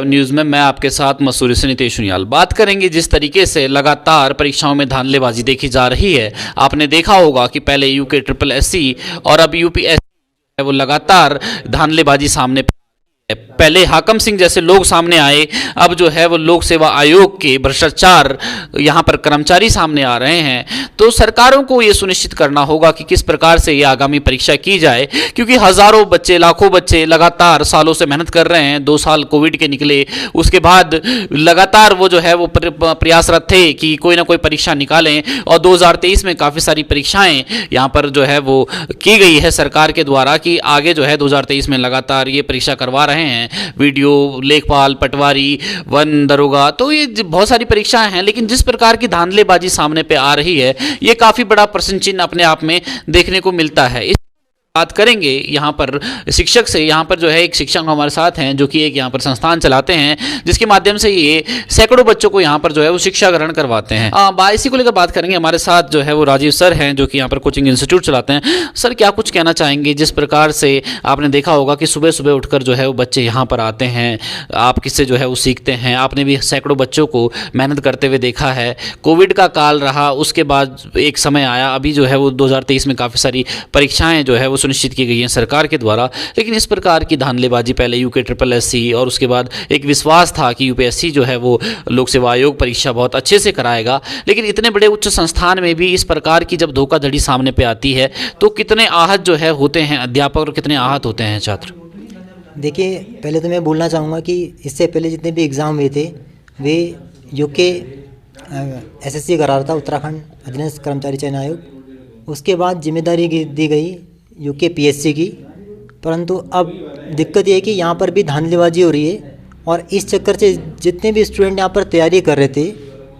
News में मैं आपके साथ मसूरी से नितेश उनियाल। बात करेंगे जिस तरीके से लगातार परीक्षाओं में धांधलेबाजी देखी जा रही है। आपने देखा होगा कि पहले यूके ट्रिपल एससी और अब यूपीएससी है वो लगातार धांधलेबाजी सामने पहले हाकम सिंह जैसे लोग सामने आए, अब जो है वो लोक सेवा आयोग के भ्रष्टाचार यहाँ पर कर्मचारी सामने आ रहे हैं। तो सरकारों को ये सुनिश्चित करना होगा कि किस प्रकार से ये आगामी परीक्षा की जाए, क्योंकि हजारों बच्चे, लाखों बच्चे लगातार सालों से मेहनत कर रहे हैं। 2 साल कोविड के निकले, उसके बाद लगातार वो जो है वो प्रयासरत थे कि कोई ना कोई परीक्षा निकालें, और 2023 में काफ़ी सारी परीक्षाएं यहाँ पर जो है वो की गई है सरकार के द्वारा कि आगे जो है 2023 में लगातार ये परीक्षा करवा रहे हैं। वीडियो, लेखपाल, पटवारी, वन दरोगा, तो ये बहुत सारी परीक्षाएं हैं। लेकिन जिस प्रकार की धांधलेबाजी सामने पे आ रही है, ये काफ़ी बड़ा प्रश्न चिन्ह अपने आप में देखने को मिलता है। बात करेंगे यहाँ पर शिक्षक से। यहाँ पर जो है एक शिक्षक हमारे साथ हैं जो कि एक यहाँ पर संस्थान चलाते हैं, जिसके माध्यम से ये सैकड़ों बच्चों को यहाँ पर जो है वो शिक्षा ग्रहण करवाते हैं। इसी को लेकर बात करेंगे। हमारे साथ जो है वो राजीव सर हैं जो कि यहाँ पर कोचिंग इंस्टीट्यूट चलाते हैं। सर, क्या कुछ कहना चाहेंगे? जिस प्रकार से आपने देखा होगा कि सुबह सुबह उठकर जो है वो बच्चे यहाँ पर आते हैं, आप किससे जो है वो सीखते हैं। आपने भी सैकड़ों बच्चों को मेहनत करते हुए देखा है। कोविड का काल रहा, उसके बाद एक समय आया, अभी जो है वो 2023 में काफ़ी सारी परीक्षाएँ जो है वो सुनिश्चित की गई हैं सरकार के द्वारा। लेकिन इस प्रकार की धांधलेबाजी पहले यूके ट्रिपल एससी और उसके बाद एक विश्वास था कि यूपीएससी जो है वो लोक सेवा आयोग परीक्षा बहुत अच्छे से कराएगा, लेकिन इतने बड़े उच्च संस्थान में भी इस प्रकार की जब धोखाधड़ी सामने पे आती है तो कितने आहत जो है होते हैं अध्यापक और कितने आहत होते हैं छात्र? देखिए, पहले तो मैं बोलना चाहूँगा कि इससे पहले जितने भी एग्ज़ाम हुए थे वे यूके एसएससी करा रहा था, उत्तराखंड अधीनस्थ कर्मचारी चयन आयोग। उसके बाद जिम्मेदारी दी गई यूके पीएससी की, परंतु अब दिक्कत ये है कि यहाँ पर भी धांधलेबाजी हो रही है और इस चक्कर से जितने भी स्टूडेंट यहाँ पर तैयारी कर रहे थे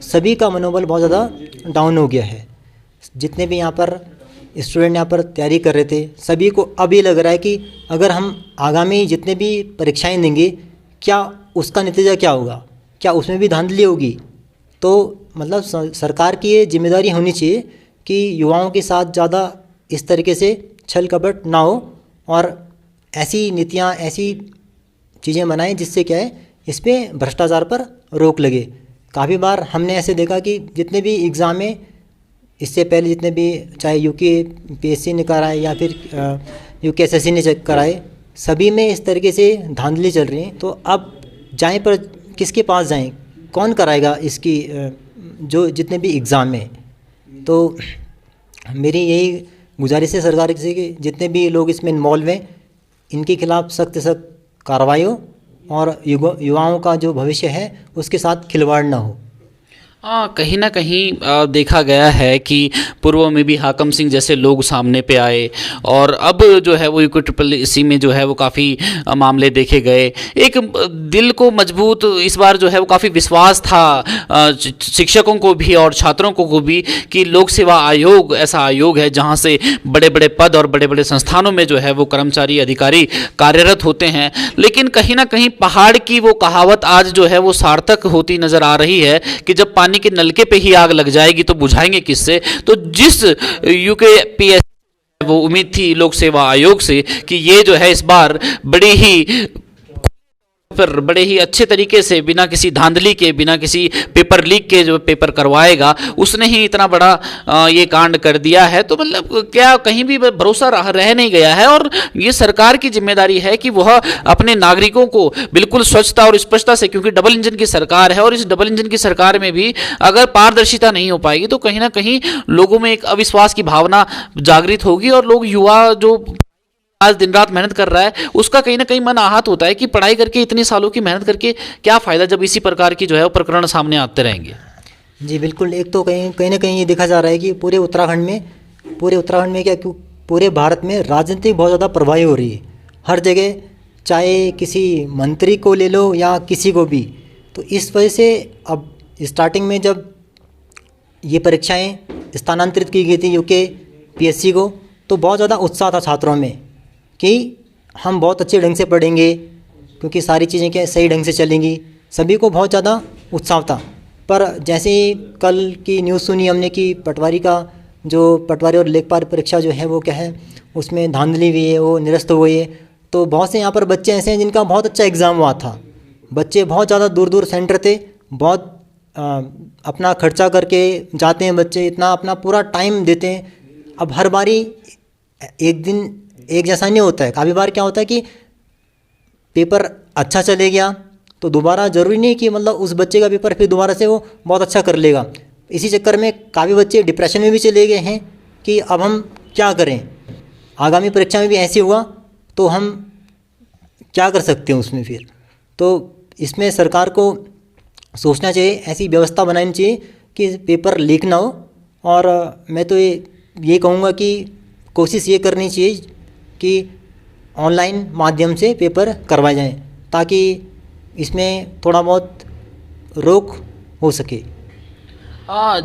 सभी का मनोबल बहुत ज़्यादा डाउन हो गया है। जितने भी यहाँ पर स्टूडेंट यहाँ पर तैयारी कर रहे थे सभी को अब ये लग रहा है कि अगर हम आगामी जितने भी परीक्षाएं देंगे क्या उसका नतीजा क्या होगा, क्या उसमें भी धांधली होगी। तो मतलब सरकार की ये जिम्मेदारी होनी चाहिए कि युवाओं के साथ ज़्यादा इस तरीके से छल कपट ना हो और ऐसी नीतियाँ, ऐसी चीज़ें बनाएं जिससे क्या है इस पर भ्रष्टाचार पर रोक लगे। काफ़ी बार हमने ऐसे देखा कि जितने भी एग्ज़ाम में इससे पहले जितने भी चाहे यूके पीएससी ने कराए या फिर यूके एसएससी ने कराए, सभी में इस तरीके से धांधली चल रही है। तो अब जाएं पर किसके पास जाएं, कौन कराएगा इसकी जो जितने भी एग्ज़ाम में। तो मेरी यही गुजारिश है सरकार से कि जितने भी लोग इसमें इन्वॉल्व हैं इनके खिलाफ़ सख्त सख्त कार्रवाई हो और युवाओं का जो भविष्य है उसके साथ खिलवाड़ ना हो। कहीं ना कहीं देखा गया है कि पूर्व में भी हाकम सिंह जैसे लोग सामने पे आए और अब जो है वो यूके ट्रिपल एससी में जो है वो काफ़ी मामले देखे गए। एक दिल को मजबूत इस बार जो है वो काफ़ी विश्वास था शिक्षकों को भी और छात्रों को भी कि लोक सेवा आयोग ऐसा आयोग है जहां से बड़े बड़े पद और बड़े बड़े संस्थानों में जो है वो कर्मचारी अधिकारी कार्यरत होते हैं। लेकिन कहीं ना कहीं पहाड़ की वो कहावत आज जो है वो सार्थक होती नज़र आ रही है कि जब पानी के नलके पे ही आग लग जाएगी तो बुझाएंगे किससे। तो जिस यूकेपीएससी वो उम्मीद थी लोक सेवा आयोग से कि ये जो है इस बार बड़े ही अच्छे तरीके से बिना किसी धांधली के, बिना किसी पेपर लीक के जो पेपर करवाएगा, उसने ही इतना बड़ा ये कांड कर दिया है। तो मतलब क्या कहीं भी भरोसा रह नहीं गया है और ये सरकार की जिम्मेदारी है कि वह अपने नागरिकों को बिल्कुल स्वच्छता और स्पष्टता से, क्योंकि डबल इंजन की सरकार है और इस डबल इंजन की सरकार में भी अगर पारदर्शिता नहीं हो पाएगी तो कहीं ना कहीं लोगों में एक अविश्वास की भावना जागृत होगी और लोग, युवा जो आज दिन रात मेहनत कर रहा है उसका कहीं ना कहीं मन आहत होता है कि पढ़ाई करके इतने सालों की मेहनत करके क्या फ़ायदा जब इसी प्रकार की जो है प्रकरण सामने आते रहेंगे। जी बिल्कुल। एक तो कहीं ना कहीं ये देखा जा रहा है कि पूरे उत्तराखंड में क्या, पूरे भारत में राजनीति बहुत ज़्यादा प्रभावी हो रही है हर जगह, चाहे किसी मंत्री को ले लो या किसी को भी। तो इस वजह से अब स्टार्टिंग में जब ये परीक्षाएँ स्थानांतरित की गई थी यूके पीएससी को तो बहुत ज़्यादा उत्साह था छात्रों में कि हम बहुत अच्छे ढंग से पढ़ेंगे क्योंकि सारी चीज़ें क्या सही ढंग से चलेंगी, सभी को बहुत ज़्यादा उत्साह था। पर जैसे ही कल की न्यूज़ सुनी हमने कि पटवारी और लेखपाल परीक्षा जो है वो क्या है उसमें धांधली हुई है, वो निरस्त हो गई है। तो बहुत से यहाँ पर बच्चे ऐसे हैं जिनका बहुत अच्छा एग्ज़ाम हुआ था बच्चे बहुत ज़्यादा दूर दूर सेंटर थे, बहुत अपना खर्चा करके जाते हैं बच्चे, इतना अपना पूरा टाइम देते हैं। अब हर बारी एक दिन एक जैसा नहीं होता है। काफ़ी बार क्या होता है कि पेपर अच्छा चले गया तो दोबारा ज़रूरी नहीं कि मतलब उस बच्चे का पेपर फिर दोबारा से वो बहुत अच्छा कर लेगा। इसी चक्कर में काफ़ी बच्चे डिप्रेशन में भी चले गए हैं कि अब हम क्या करें, आगामी परीक्षा में भी ऐसे हुआ तो हम क्या कर सकते हैं उसमें फिर। तो इसमें सरकार को सोचना चाहिए, ऐसी व्यवस्था बनानी चाहिए कि पेपर लीक ना हो। और मैं तो ये कहूँगा कि कोशिश ये करनी चाहिए कि ऑनलाइन माध्यम से पेपर करवाए जाएं ताकि इसमें थोड़ा बहुत रोक हो सके।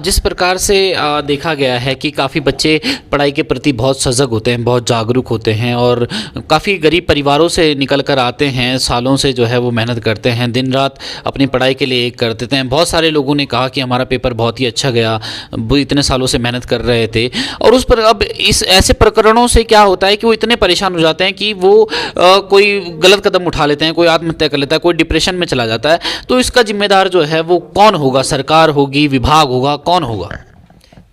जिस प्रकार से देखा गया है कि काफ़ी बच्चे पढ़ाई के प्रति बहुत सजग होते हैं, बहुत जागरूक होते हैं और काफ़ी गरीब परिवारों से निकल कर आते हैं, सालों से जो है वो मेहनत करते हैं, दिन रात अपनी पढ़ाई के लिए एक कर देते हैं। बहुत सारे लोगों ने कहा कि हमारा पेपर बहुत ही अच्छा गया, वो इतने सालों से मेहनत कर रहे थे। और उस पर अब इस ऐसे प्रकरणों से क्या होता है कि वो इतने परेशान हो जाते हैं कि वो कोई गलत कदम उठा लेते हैं, कोई आत्महत्या कर लेता है, कोई डिप्रेशन में चला जाता है। तो इसका जिम्मेदार जो है वो कौन होगा? सरकार होगी, विभाग होगा, कौन होगा?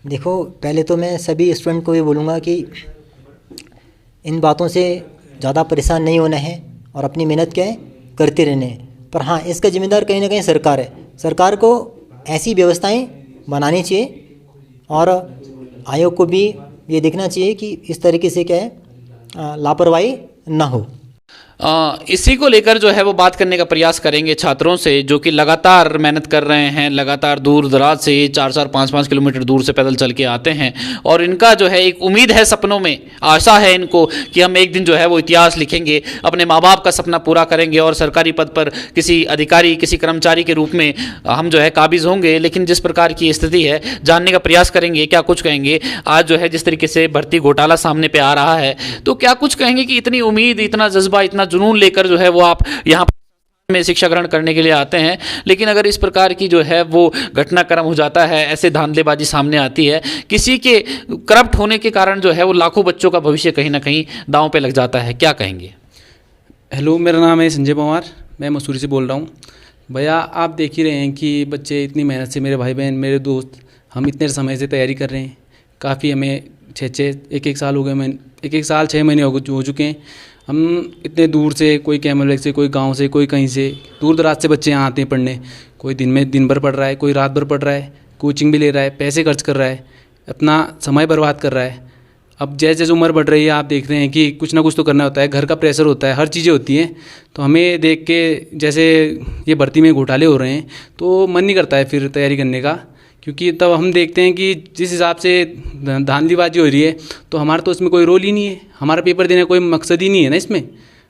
देखो, पहले तो मैं सभी स्टूडेंट को ये बोलूँगा कि इन बातों से ज़्यादा परेशान नहीं होना है और अपनी मेहनत क्या है करते रहने हैं। पर हाँ, इसका जिम्मेदार कहीं ना कहीं सरकार है। सरकार को ऐसी व्यवस्थाएं बनानी चाहिए और आयोग को भी ये देखना चाहिए कि इस तरीके से क्या है लापरवाही ना हो। इसी को लेकर जो है वो बात करने का प्रयास करेंगे छात्रों से जो कि लगातार मेहनत कर रहे हैं, लगातार दूर दराज से 4-4, 5-5 किलोमीटर दूर से पैदल चल के आते हैं। और इनका जो है एक उम्मीद है, सपनों में आशा है इनको कि हम एक दिन जो है वो इतिहास लिखेंगे, अपने माँ बाप का सपना पूरा करेंगे और सरकारी पद पर किसी अधिकारी, किसी कर्मचारी के रूप में हम जो है काबिज होंगे। लेकिन जिस प्रकार की स्थिति है, जानने का प्रयास करेंगे क्या कुछ कहेंगे। आज जो है जिस तरीके से भर्ती घोटाला सामने पे आ रहा है, तो क्या कुछ कहेंगे कि इतनी उम्मीद, इतना जज्बा, इतना जुनून लेकर जो है वो आप यहाँ में शिक्षा ग्रहण करने के लिए आते हैं, लेकिन अगर इस प्रकार की जो है वो घटनाक्रम हो जाता है, ऐसे धांधलेबाजी सामने आती है, किसी के करप्ट होने के कारण जो है वो लाखों बच्चों का भविष्य कहीं ना कहीं दांव पे लग जाता है, क्या कहेंगे? हेलो, मेरा नाम है संजय पवार, मैं मसूरी से बोल रहा हूँ। भैया, आप देख ही रहे हैं कि बच्चे इतनी मेहनत से, मेरे भाई बहन, मेरे दोस्त, हम इतने समय से तैयारी कर रहे हैं। काफ़ी हमें 1-1 साल हो गए, मैं 1 साल 6 महीने हो चुके हैं। हम इतने दूर से, कोई कैमल से, कोई गांव से, कोई कहीं से, दूर दराज से बच्चे यहाँ आते हैं पढ़ने। कोई दिन भर पढ़ रहा है, कोई रात भर पढ़ रहा है, कोचिंग भी ले रहा है, पैसे खर्च कर रहा है, अपना समय बर्बाद कर रहा है। अब जैसे जैसे उम्र बढ़ रही है, आप देख रहे हैं कि कुछ ना कुछ तो करना होता है, घर का प्रेशर होता है, हर चीज़ें होती हैं। तो हमें देख के जैसे ये भर्ती में घोटाले हो रहे हैं तो मन नहीं करता है फिर तैयारी करने का, क्योंकि तब हम देखते हैं कि जिस हिसाब से धांधलीबाजी हो रही है तो हमारा तो इसमें कोई रोल ही नहीं है, हमारा पेपर देने का कोई मकसद ही नहीं है ना इसमें।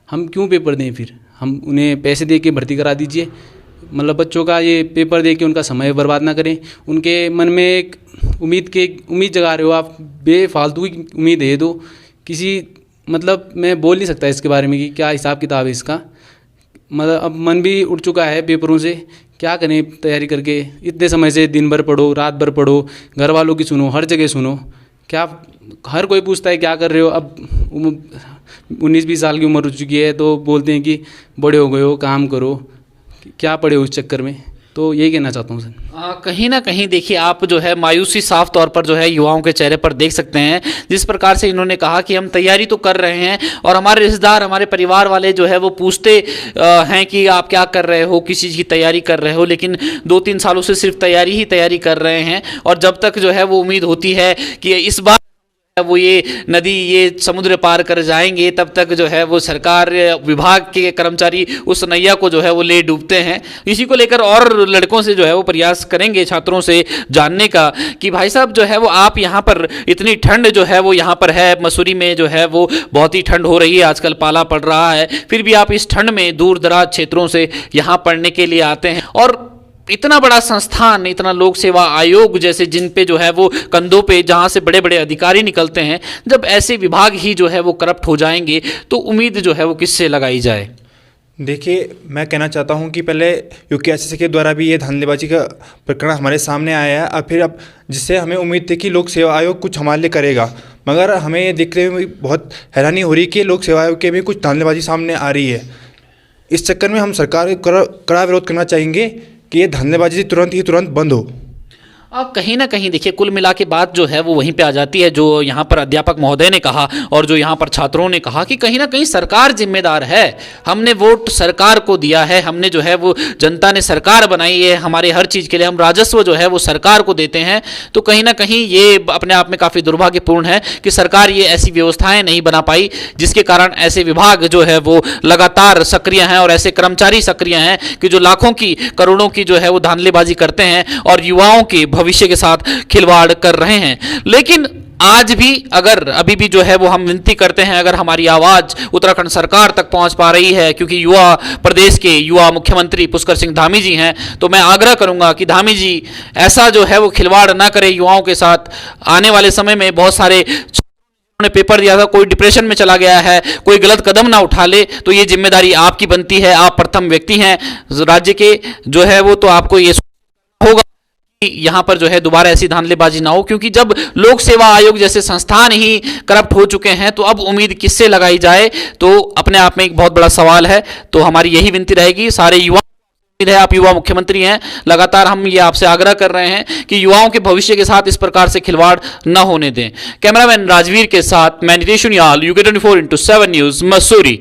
हम क्यों पेपर दें फिर? हम उन्हें पैसे दे के भर्ती करा दीजिए, मतलब बच्चों का ये पेपर दे के उनका समय बर्बाद ना करें। उनके मन में एक उम्मीद जगा रहे हो आप, बेफालतू की उम्मीद है दो किसी, मतलब मैं बोल नहीं सकता इसके बारे में कि क्या हिसाब किताब है इसका। मतलब अब मन भी उठ चुका है पेपरों से, क्या करें तैयारी करके, इतने समय से दिन भर पढ़ो, रात भर पढ़ो, घर वालों की सुनो, हर जगह सुनो, क्या हर कोई पूछता है क्या कर रहे हो। अब 19-20 साल की उम्र हो चुकी है तो बोलते हैं कि बड़े हो गए हो, काम करो, क्या पढ़े हो इस चक्कर में। तो यही कहना चाहता हूँ सर। कहीं ना कहीं देखिए, आप जो है मायूसी साफ तौर पर जो है युवाओं के चेहरे पर देख सकते हैं। जिस प्रकार से इन्होंने कहा कि हम तैयारी तो कर रहे हैं और हमारे रिश्तेदार, हमारे परिवार वाले जो है वो पूछते हैं कि आप क्या कर रहे हो, किसी चीज़ की तैयारी कर रहे हो, लेकिन 2-3 सालों से सिर्फ तैयारी ही तैयारी कर रहे हैं। और जब तक जो है वो उम्मीद होती है कि इस बार वो ये नदी, ये समुद्र पार कर जाएंगे, तब तक जो है वो सरकार, विभाग के कर्मचारी उस नैया को जो है वो ले डूबते हैं। इसी को लेकर और लड़कों से जो है वो प्रयास करेंगे, छात्रों से जानने का कि भाई साहब जो है वो आप यहाँ पर, इतनी ठंड जो है वो यहाँ पर है, मसूरी में जो है वो बहुत ही ठंड हो रही है, आजकल पाला पड़ रहा है, फिर भी आप इस ठंड में दूर दराज क्षेत्रों से यहाँ पढ़ने के लिए आते हैं। और इतना बड़ा संस्थान, इतना लोक सेवा आयोग जैसे, जिन पे जो है वो कंधों पे जहाँ से बड़े बड़े अधिकारी निकलते हैं, जब ऐसे विभाग ही जो है वो करप्ट हो जाएंगे तो उम्मीद जो है वो किससे लगाई जाए? देखिए, मैं कहना चाहता हूं कि पहले यूकेएसएससी के द्वारा भी ये धांधलीबाजी का प्रकरण हमारे सामने आया है, और फिर अब जिससे हमें उम्मीद थी कि लोक सेवा आयोग कुछ हमारे लिए करेगा, मगर हमें ये देखते हुए बहुत हैरानी हो रही है कि लोक सेवा आयोग के भी कुछ धांधलीबाजी सामने आ रही है। इस चक्कर में हम सरकार का कड़ा विरोध करना चाहेंगे कि ये धांधलेबाजी तुरंत बंद हो। कहीं ना कहीं देखिए, कुल मिला के बात जो है वो वहीं पे आ जाती है, जो यहाँ पर अध्यापक महोदय ने कहा और जो यहाँ पर छात्रों ने कहा कि कहीं ना कहीं सरकार जिम्मेदार है। हमने वोट सरकार को दिया है, हमने जो है वो जनता ने सरकार बनाई है, हमारे हर चीज़ के लिए हम राजस्व जो है वो सरकार को देते हैं। तो कहीं ना कहीं ये अपने आप में काफ़ी दुर्भाग्यपूर्ण है कि सरकार ये ऐसी व्यवस्थाएं नहीं बना पाई, जिसके कारण ऐसे विभाग जो है वो लगातार सक्रिय हैं और ऐसे कर्मचारी सक्रिय हैं कि जो लाखों की करोड़ों की जो है वो धांधलेबाजी करते हैं और युवाओं के भविष्य के साथ खिलवाड़ कर रहे हैं। लेकिन आज भी अगर अभी भी जो है वो हम विनती करते हैं, अगर हमारी आवाज उत्तराखंड सरकार तक पहुंच पा रही है, क्योंकि युवा प्रदेश के युवा मुख्यमंत्री पुष्कर सिंह धामी जी हैं, तो मैं आग्रह करूंगा कि धामी जी ऐसा जो है वो खिलवाड़ ना करें युवाओं के साथ। आने वाले समय में बहुत सारे ने पेपर दिया था, कोई डिप्रेशन में चला गया है, कोई गलत कदम ना उठा ले, तो ये जिम्मेदारी आपकी बनती है। आप प्रथम व्यक्ति हैं राज्य के जो है वो, तो आपको ये होगा यहां पर जो है दोबारा ऐसी धांधलेबाजी ना हो, क्योंकि जब लोक सेवा आयोग जैसे संस्थान ही करप्ट हो चुके हैं तो अब उम्मीद किससे लगाई जाए, तो अपने आप में एक बहुत बड़ा सवाल है। तो हमारी यही विनती रहेगी सारे युवा है, आप युवा मुख्यमंत्री हैं, लगातार हम ये आपसे आग्रह कर रहे हैं कि युवाओं के भविष्य के साथ इस प्रकार से खिलवाड़ न होने दें। कैमरामैन राजवीर के साथ मैं नितेश उनियाल, UK 24/7 न्यूज, मसूरी।